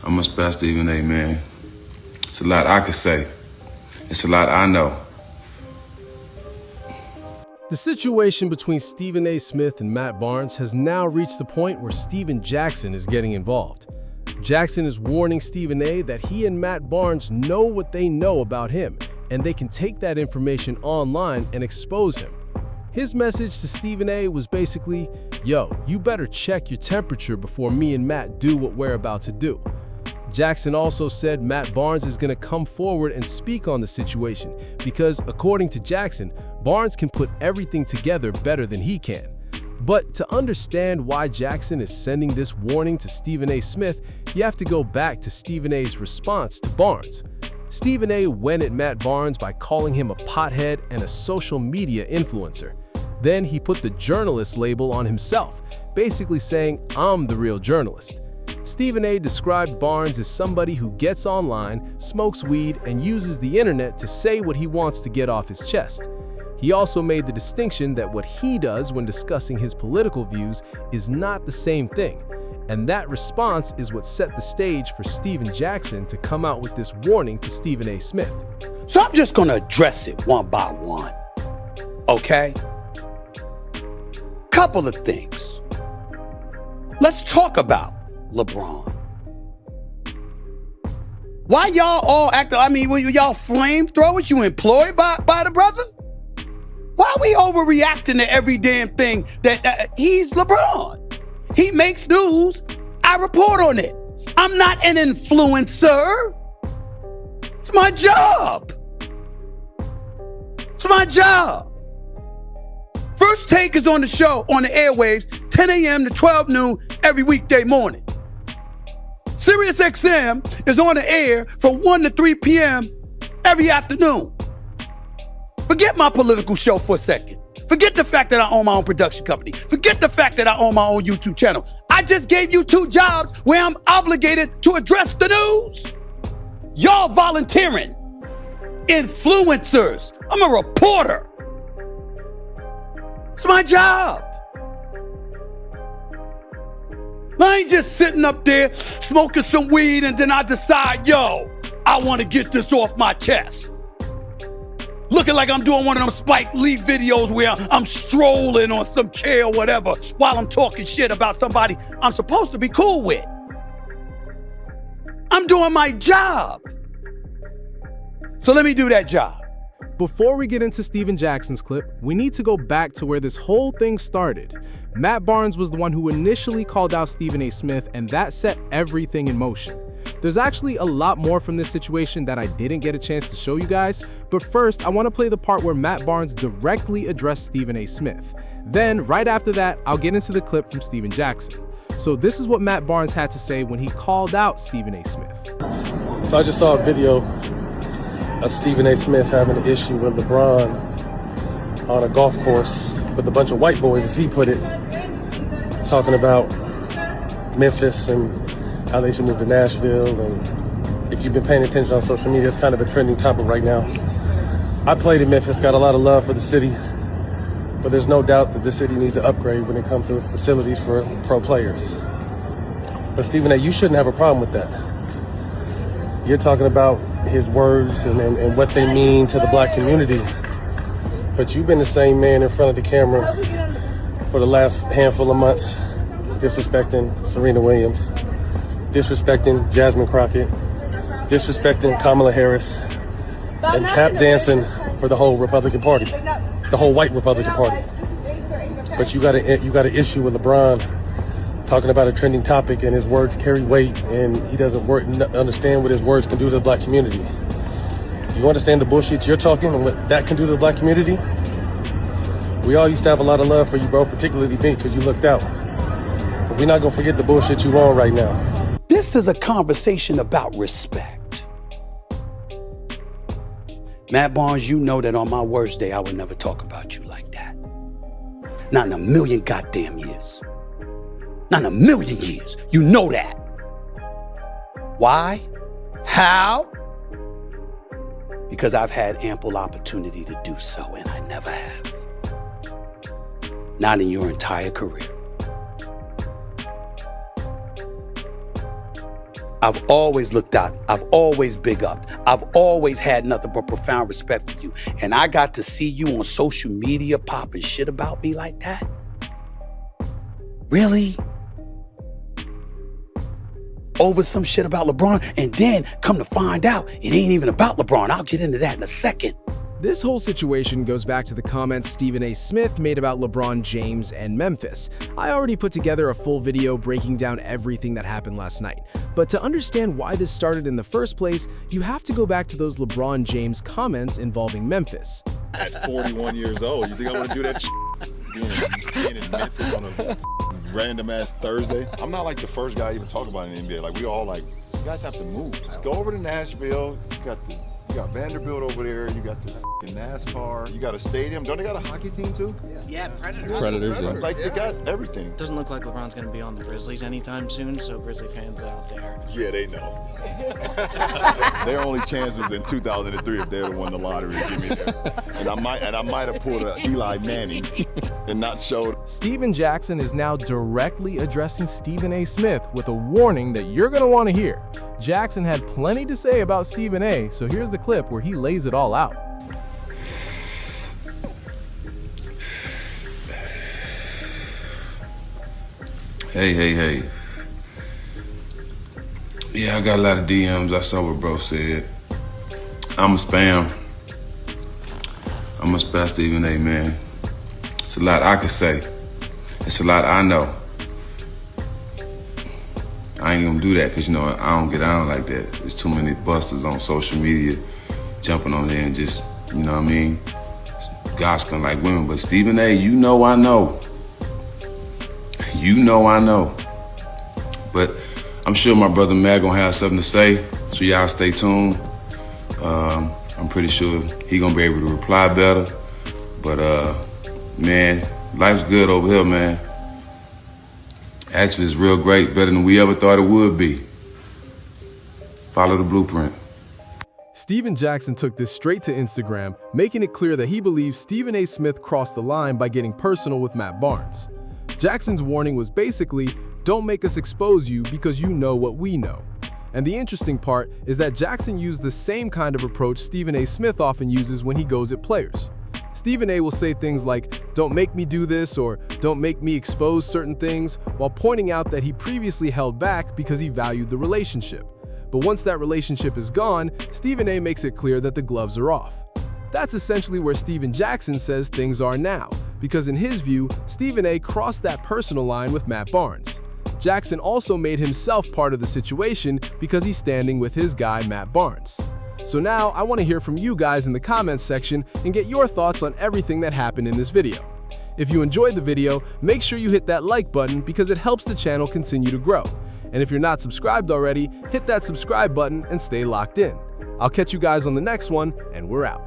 I'm gonna spell Stephen A, man. It's a lot I could say. It's a lot I know. The situation between Stephen A. Smith and Matt Barnes has now reached the point where Steven Jackson is getting involved. Jackson is warning Stephen A. that he and Matt Barnes know what they know about him, and they can take that information online and expose him. His message to Stephen A. was basically, yo, you better check your temperature before me and Matt do what we're about to do. Jackson also said Matt Barnes is going to come forward and speak on the situation because, according to Jackson, Barnes can put everything together better than he can. But to understand why Jackson is sending this warning to Stephen A. Smith, you have to go back to Stephen A.'s response to Barnes. Stephen A. went at Matt Barnes by calling him a pothead and a social media influencer. Then he put the journalist label on himself, basically saying, I'm the real journalist. Stephen A. described Barnes as somebody who gets online, smokes weed, and uses the internet to say what he wants to get off his chest. He also made the distinction that what he does when discussing his political views is not the same thing. And that response is what set the stage for Steven Jackson to come out with this warning to Stephen A. Smith. So I'm just gonna address it one by one, okay? Couple of things. Let's talk about LeBron. Why y'all all acting, were y'all flamethrowers? You employed by the brother? Why are we overreacting to every damn thing that he's LeBron? He makes news, I report on it. I'm not an influencer. It's my job. It's my job. First Take is on the show, on the airwaves, 10 a.m. to 12 noon every weekday morning. Sirius XM is on the air from 1 to 3 p.m. every afternoon. Forget my political show for a second. Forget the fact that I own my own production company. Forget the fact that I own my own YouTube channel. I just gave you 2 jobs where I'm obligated to address the news. Y'all volunteering. Influencers. I'm a reporter. It's my job. I ain't just sitting up there smoking some weed and then I decide, yo, I want to get this off my chest. Looking like I'm doing one of them Spike Lee videos where I'm strolling on some chair or whatever while I'm talking shit about somebody I'm supposed to be cool with. I'm doing my job. So let me do that job. Before we get into Steven Jackson's clip, we need to go back to where this whole thing started. Matt Barnes was the one who initially called out Stephen A. Smith, and that set everything in motion. There's actually a lot more from this situation that I didn't get a chance to show you guys, but first I want to play the part where Matt Barnes directly addressed Stephen A. Smith. Then, right after that, I'll get into the clip from Steven Jackson. So this is what Matt Barnes had to say when he called out Stephen A. Smith. So I just saw a video of Stephen A. Smith having an issue with LeBron on a golf course with a bunch of white boys, as he put it, talking about Memphis and how they should move to Nashville. And if you've been paying attention on social media, it's kind of a trending topic right now. I played in Memphis, got a lot of love for the city, but there's no doubt that the city needs to upgrade when it comes to its facilities for pro players. But Stephen A., you shouldn't have a problem with that. You're talking about his words and what they mean to the black community. But you've been the same man in front of the camera for the last handful of months, disrespecting Serena Williams, disrespecting Jasmine Crockett, disrespecting Kamala Harris, and tap dancing for the whole Republican Party, the whole white Republican Party. But you got an issue with LeBron talking about a trending topic, and his words carry weight, and he doesn't understand what his words can do to the black community. You understand the bullshit you're talking and what that can do to the black community? We all used to have a lot of love for you, bro, particularly me, because you looked out. But we're not gonna forget the bullshit you on right now. This is a conversation about respect. Matt Barnes, you know that on my worst day, I would never talk about you like that. Not in a million goddamn years. Not in a million years. You know that. Why? How? Because I've had ample opportunity to do so, and I never have. Not in your entire career. I've always looked out. I've always big upped. I've always had nothing but profound respect for you. And I got to see you on social media popping shit about me like that? Really? Over some shit about LeBron, and then come to find out it ain't even about LeBron. I'll get into that in a second. This whole situation goes back to the comments Stephen A. Smith made about LeBron James and Memphis. I already put together a full video breaking down everything that happened last night. But to understand why this started in the first place, you have to go back to those LeBron James comments involving Memphis. At 41 years old, you think I want to do that being in Memphis on a random ass Thursday? I'm not like the first guy even talking about it in the NBA. Like, we all like, you guys have to move. Just go over to Nashville. You got Vanderbilt over there. You got the NASCAR. You got a stadium. Don't they got a hockey team too? Yeah, Predators. Predators. Yeah. Like, they got everything. Doesn't look like LeBron's going to be on the Grizzlies anytime soon, so Grizzly fans out there. Yeah, they know. Their only chance was in 2003 if they'd have won the lottery to give me there. And I might have pulled a Eli Manning and not showed. Steven Jackson is now directly addressing Stephen A. Smith with a warning that you're going to want to hear. Jackson had plenty to say about Stephen A., so here's the clip where he lays it all out. Hey. Yeah, I got a lot of DMs. I saw what bro said. I'm a spam Stephen A, man. It's a lot I could say. It's a lot I know. I ain't gonna do that because, I don't get on like that. There's too many busters on social media jumping on there and just, gossiping like women. But Stephen A, I know. I know. But I'm sure my brother Matt gonna have something to say, so y'all stay tuned. I'm pretty sure he gonna be able to reply better. But man, life's good over here, man. Actually, it's real great, better than we ever thought it would be. Follow the blueprint. Stephen Jackson took this straight to Instagram, making it clear that he believes Stephen A. Smith crossed the line by getting personal with Matt Barnes. Jackson's warning was basically, don't make us expose you because you know what we know. And the interesting part is that Jackson used the same kind of approach Stephen A. Smith often uses when he goes at players. Stephen A. will say things like, don't make me do this, or don't make me expose certain things, while pointing out that he previously held back because he valued the relationship. But once that relationship is gone, Stephen A. makes it clear that the gloves are off. That's essentially where Stephen Jackson says things are now, because in his view, Stephen A. crossed that personal line with Matt Barnes. Jackson also made himself part of the situation because he's standing with his guy, Matt Barnes. So now I want to hear from you guys in the comments section and get your thoughts on everything that happened in this video. If you enjoyed the video, make sure you hit that like button because it helps the channel continue to grow. And if you're not subscribed already, hit that subscribe button and stay locked in. I'll catch you guys on the next one, and we're out.